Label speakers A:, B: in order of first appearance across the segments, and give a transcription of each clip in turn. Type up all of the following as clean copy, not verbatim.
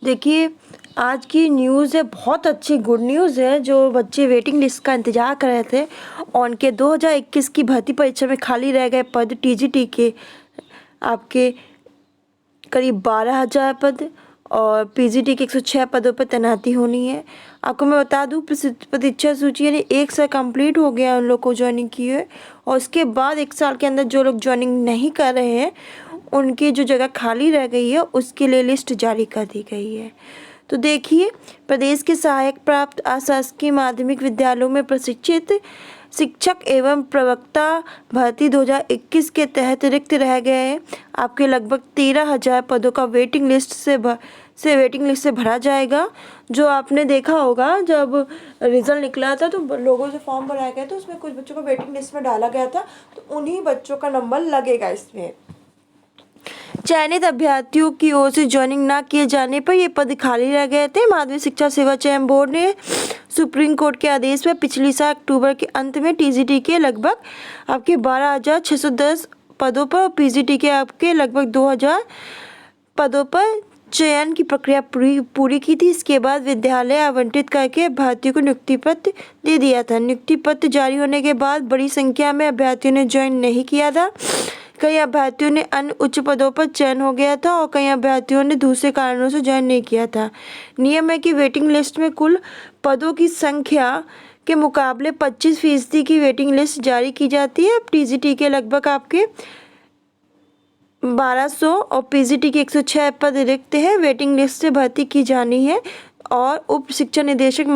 A: देखिए, आज की न्यूज़ है, बहुत अच्छी गुड न्यूज़ है। जो बच्चे वेटिंग लिस्ट का इंतज़ार कर रहे थे और उनके 2021 की भर्ती परीक्षा में खाली रह गए पद टीजीटी के आपके करीब 12,000 पद और पीजीटी के 106 पदों पर तैनाती होनी है। आपको मैं बता दूं, प्रतीक्षा सूची यानी 1 साल कंप्लीट हो गया उन लोग को ज्वाइनिंग किए, और उसके बाद 1 साल के अंदर जो लोग ज्वाइनिंग नहीं कर रहे हैं उनकी जो जगह खाली रह गई है उसके लिए लिस्ट जारी कर दी गई है। तो देखिए, प्रदेश के सहायक प्राप्त अशासकीय माध्यमिक विद्यालयों में प्रशिक्षित शिक्षक एवं प्रवक्ता भर्ती 2021 के तहत रिक्त रह गए आपके लगभग 13,000 पदों का वेटिंग लिस्ट से भरा जाएगा। जो आपने देखा होगा, जब रिजल्ट निकला था तो लोगों से फॉर्म भराया गया था, उसमें कुछ बच्चों को वेटिंग लिस्ट में डाला गया था, तो उन्हीं बच्चों का नंबर लगेगा इसमें। चयनित अभ्यर्थियों की ओर से ज्वाइनिंग न किए जाने पर ये पद खाली रह गए थे। माध्यमिक शिक्षा सेवा चयन बोर्ड ने सुप्रीम कोर्ट के आदेश में पिछली साल अक्टूबर के अंत में टीजीटी के लगभग आपके 12,610 पदों पर और पीजीटी के आपके लगभग 2,000 पदों पर चयन की प्रक्रिया पूरी की थी। इसके बाद विद्यालय आवंटित करके अभ्यर्थियों को नियुक्ति पत्र दे दिया था। नियुक्ति पत्र जारी होने के बाद बड़ी संख्या में अभ्यर्थियों ने ज्वाइन नहीं किया था। कई अभ्यर्थियों ने अन्य उच्च पदों पर चयन हो गया था और कई अभ्यर्थियों ने दूसरे कारणों से ज्वाइन नहीं किया था। नियम है कि वेटिंग लिस्ट में कुल पदों की संख्या के मुकाबले 25% की वेटिंग लिस्ट जारी की जाती है। अब टीजीटी के लगभग आपके 1200 और पीजीटी के 106 पद रिक्त है। वेटिंग लिस्ट से भर्ती की जानी है और उप शिक्षा निदेशक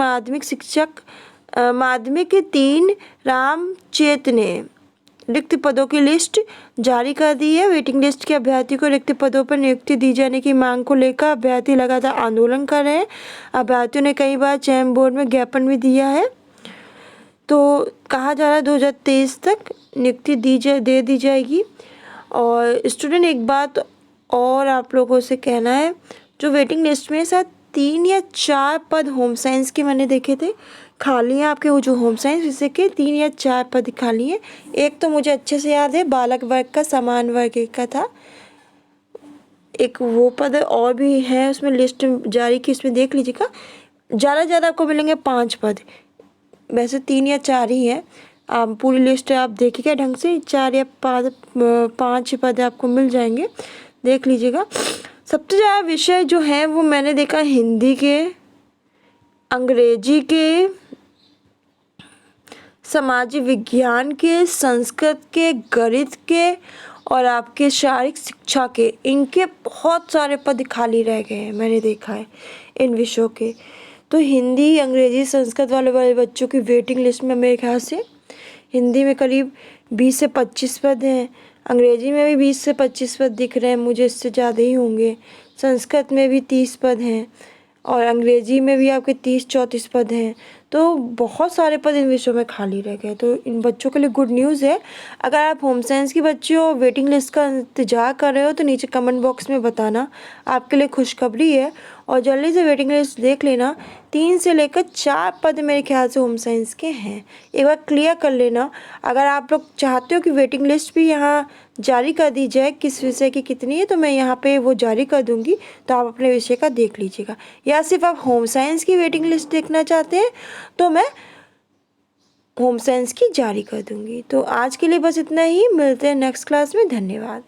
A: माध्यमिक 3 रामचेत ने रिक्त पदों की लिस्ट जारी कर दी है। वेटिंग लिस्ट के अभ्यर्थियों को रिक्त पदों पर नियुक्ति दी जाने की मांग को लेकर अभ्यर्थी लगातार आंदोलन कर रहे हैं। अभ्यर्थियों ने कई बार चयन बोर्ड में ज्ञापन भी दिया है। तो कहा जा रहा है 2023 तक नियुक्ति दे दी जाएगी। और स्टूडेंट, एक बात और आप लोगों से कहना है, जो वेटिंग लिस्ट में शायद 3 या 4 पद होम साइंस के मैंने देखे थे खाली हैं आपके, वो जो होम साइंस विषय के 3 या 4 पद खाली हैं। एक तो मुझे अच्छे से याद है, बालक वर्ग का समान वर्ग का था, एक वो पद और भी है, उसमें लिस्ट जारी की, उसमें देख लीजिएगा। ज़्यादा आपको मिलेंगे 5 पद, वैसे 3 या 4 ही है। आप पूरी लिस्ट आप देखिएगा ढंग से, 4 या 5 पद आपको मिल जाएंगे, देख लीजिएगा। सबसे ज़्यादा विषय जो है वो मैंने देखा हिंदी के, अंग्रेजी के, समाज विज्ञान के, संस्कृत के, गणित के और आपके शारीरिक शिक्षा के, इनके बहुत सारे पद खाली रह गए हैं, मैंने देखा है इन विषयों के। तो हिंदी, अंग्रेजी, संस्कृत वाले बच्चों की वेटिंग लिस्ट में मेरे ख्याल से हिंदी में करीब 20 से 25 पद हैं, अंग्रेजी में भी 20 से 25 पद दिख रहे हैं मुझे, इससे ज़्यादा ही होंगे। संस्कृत में भी 30 पद हैं और अंग्रेजी में भी आपके 30-34 पद हैं। तो बहुत सारे पद इन विषयों में खाली रह गए। तो इन बच्चों के लिए गुड न्यूज़ है। अगर आप होम साइंस के बच्चे हो, वेटिंग लिस्ट का इंतजार कर रहे हो, तो नीचे कमेंट बॉक्स में बताना, आपके लिए खुशखबरी है। और जल्दी से वेटिंग लिस्ट देख लेना, 3 से लेकर 4 पद मेरे ख्याल से होम साइंस के हैं, एक बार क्लियर कर लेना। अगर आप लोग चाहते हो कि वेटिंग लिस्ट भी यहाँ जारी कर दी जाए किस विषय की कितनी है, तो मैं यहाँ पे वो जारी कर दूँगी, तो आप अपने विषय का देख लीजिएगा। या सिर्फ आप होम साइंस की वेटिंग लिस्ट देखना चाहते हैं तो मैं होम साइंस की जारी कर दूँगी। तो आज के लिए बस इतना ही, मिलते हैं नेक्स्ट क्लास में। धन्यवाद।